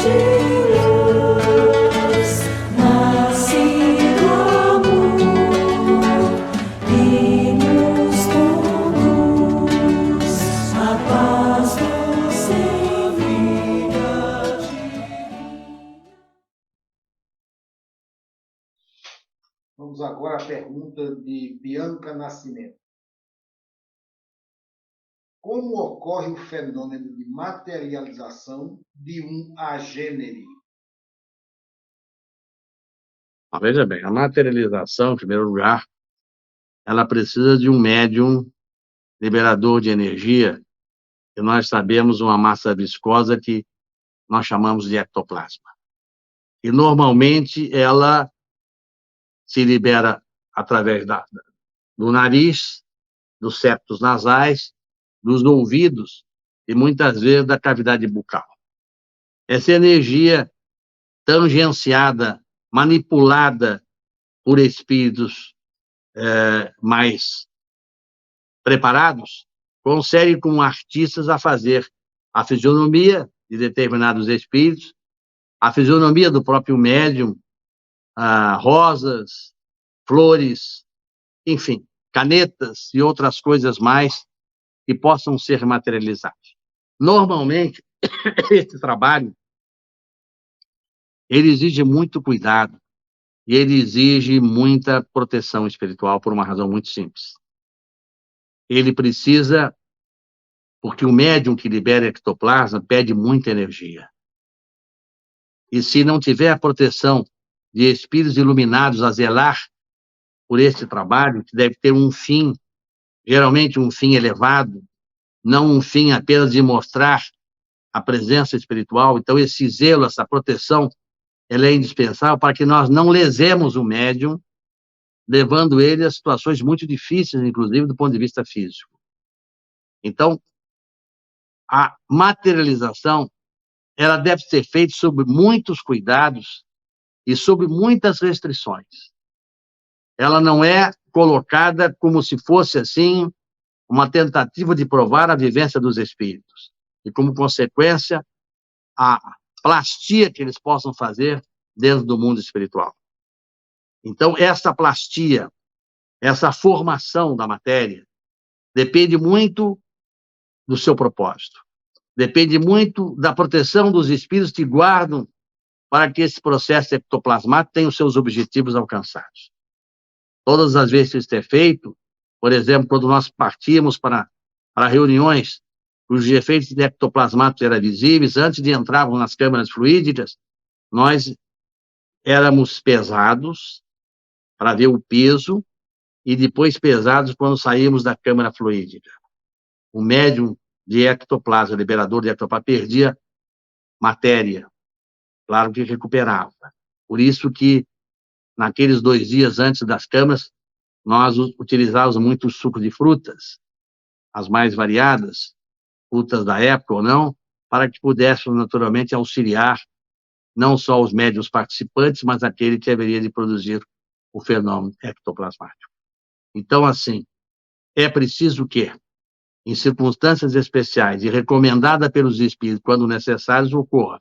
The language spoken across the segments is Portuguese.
de luz, nasce do amor e nos conduz a paz você vida divina. Vamos agora à pergunta de Bianca Nascimento. Como ocorre o fenômeno de materialização de um agênere? Veja bem, a materialização, em primeiro lugar, ela precisa de um médium liberador de energia, que nós sabemos uma massa viscosa que nós chamamos de ectoplasma. E, normalmente, ela se libera através do nariz, dos septos nasais, dos ouvidos e, muitas vezes, da cavidade bucal. Essa energia tangenciada, manipulada por espíritos mais preparados, consegue com artistas a fazer a fisionomia de determinados espíritos, a fisionomia do próprio médium, rosas, flores, enfim, canetas e outras coisas mais que possam ser materializados. Normalmente, esse trabalho, ele exige muito cuidado e ele exige muita proteção espiritual por uma razão muito simples. Ele precisa, porque o médium que libera ectoplasma pede muita energia. E se não tiver a proteção de espíritos iluminados a zelar por esse trabalho, que deve ter um fim, geralmente um fim elevado, não um fim apenas de mostrar a presença espiritual. Então, esse zelo, essa proteção, ela é indispensável para que nós não lesemos o médium, levando ele a situações muito difíceis, inclusive do ponto de vista físico. Então, a materialização, ela deve ser feita sob muitos cuidados e sob muitas restrições. Ela não é colocada como se fosse, assim, uma tentativa de provar a vivência dos espíritos. E, como consequência, a plastia que eles possam fazer dentro do mundo espiritual. Então, essa plastia, essa formação da matéria, depende muito do seu propósito. Depende muito da proteção dos espíritos que guardam para que esse processo ectoplasmático tenha os seus objetivos alcançados. Todas as vezes que isso é feito, por exemplo, quando nós partíamos para reuniões cujos efeitos ectoplasmáticos eram visíveis, antes de entrarmos nas câmaras fluídicas, nós éramos pesados para ver o peso e depois pesados quando saímos da câmara fluídica. O médium de ectoplasma, liberador de ectoplasma, perdia matéria, claro que recuperava. Por isso que, naqueles 2 dias antes das câmaras, nós utilizávamos muito o suco de frutas, as mais variadas, frutas da época ou não, para que pudéssemos, naturalmente, auxiliar não só os médiuns participantes, mas aquele que haveria de produzir o fenômeno ectoplasmático. Então, assim, é preciso que, em circunstâncias especiais e recomendada pelos espíritos, quando necessários, ocorra,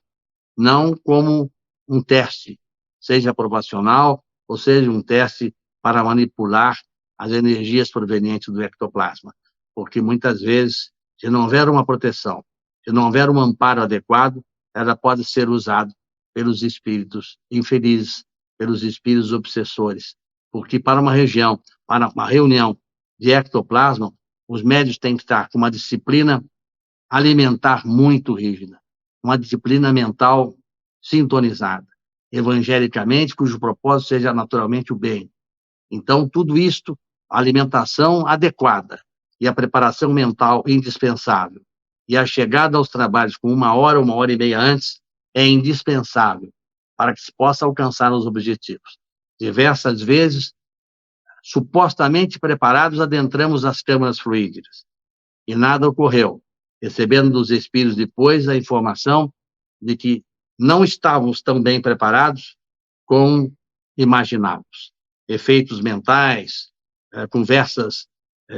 não como um teste, seja provacional, ou seja um teste para manipular as energias provenientes do ectoplasma. Porque, muitas vezes, se não houver uma proteção, se não houver um amparo adequado, ela pode ser usada pelos espíritos infelizes, pelos espíritos obsessores. Porque, para uma reunião de ectoplasma, os médiuns têm que estar com uma disciplina alimentar muito rígida, uma disciplina mental sintonizada, evangelicamente, cujo propósito seja naturalmente o bem. Então, tudo isto, a alimentação adequada e a preparação mental indispensável, e a chegada aos trabalhos com 1 hora e meia antes, é indispensável para que se possa alcançar os objetivos. Diversas vezes, supostamente preparados, adentramos as câmaras fluídicas e nada ocorreu, recebendo dos espíritos depois a informação de que não estávamos tão bem preparados como imaginávamos. Efeitos mentais, conversas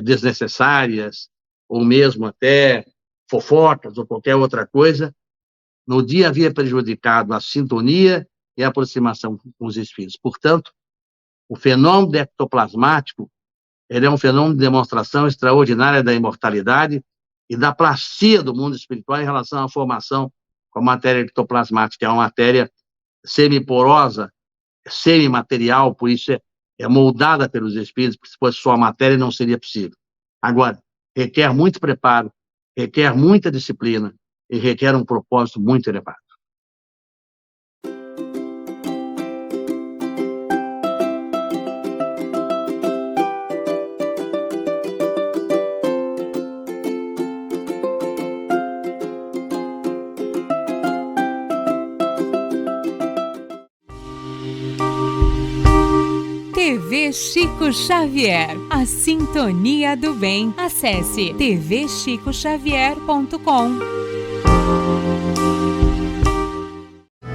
desnecessárias, ou mesmo até fofocas ou qualquer outra coisa, no dia havia prejudicado a sintonia e a aproximação com os espíritos. Portanto, o fenômeno ectoplasmático, ele é um fenômeno de demonstração extraordinária da imortalidade e da plastia do mundo espiritual em relação à formação com a matéria ectoplasmática. É uma matéria semiporosa, semimaterial, por isso é moldada pelos espíritos, porque se fosse só a matéria não seria possível. Agora, requer muito preparo, requer muita disciplina e requer um propósito muito elevado. TV Chico Xavier, a sintonia do bem. Acesse tvchicoxavier.com.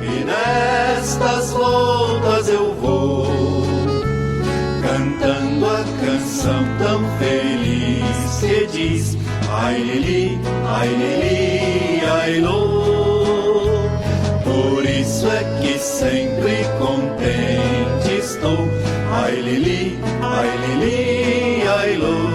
E nestas voltas eu vou, cantando a canção tão feliz que diz: ai lili, ai lô. Por isso é que sempre contente estou. Ai lili, ai lô.